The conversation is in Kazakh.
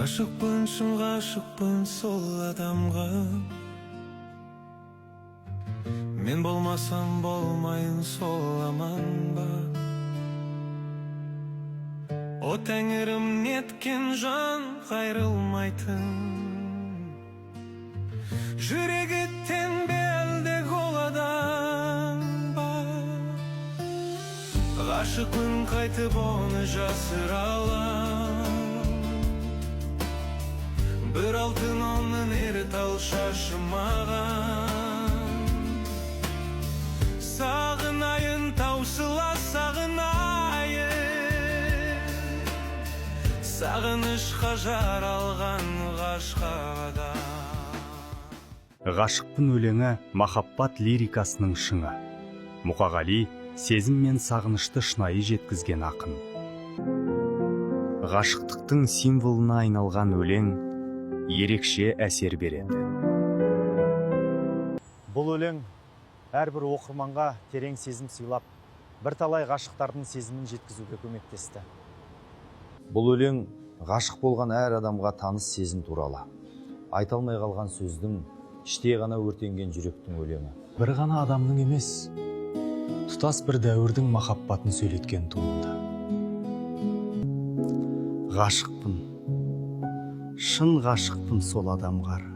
Ғашықпын, шын ғашықпын сол адамға. Мен болмасам болмайын сол аман ба. О тәңірім неткен жан қайрылмайтын, жүрегі теңбелдек ол адам ба. Ғашықпын, қайтып оны жасыра алам. Бір алтын оның ертал шашымаған. Сағынайын, таусыла сағынайын, сағынышқа жаралған ғашқада. Ғашықпын өлеңі махаббат лирикасының шыңы. Мұқағали сезім мен сағынышты шынайы жеткізген ақын. Ғашықтықтың символына айналған өлең ерекше әсер береді. Бұл өлең әрбір оқырманға терең сезім сыйлап, бірталай ғашықтардың сезімін жеткізуге көмектесті. Бұл өлең ғашық болған әр адамға таныс сезім туралы, айта алмай қалған сөздің, іштей ғана өртенген жүректің өлеңі. Бір ғана адамның емес, тұтас бір дәуірдің махаббатын сөйлеткен туынды. Ғашықпын, шын ғашықпын сол адамға.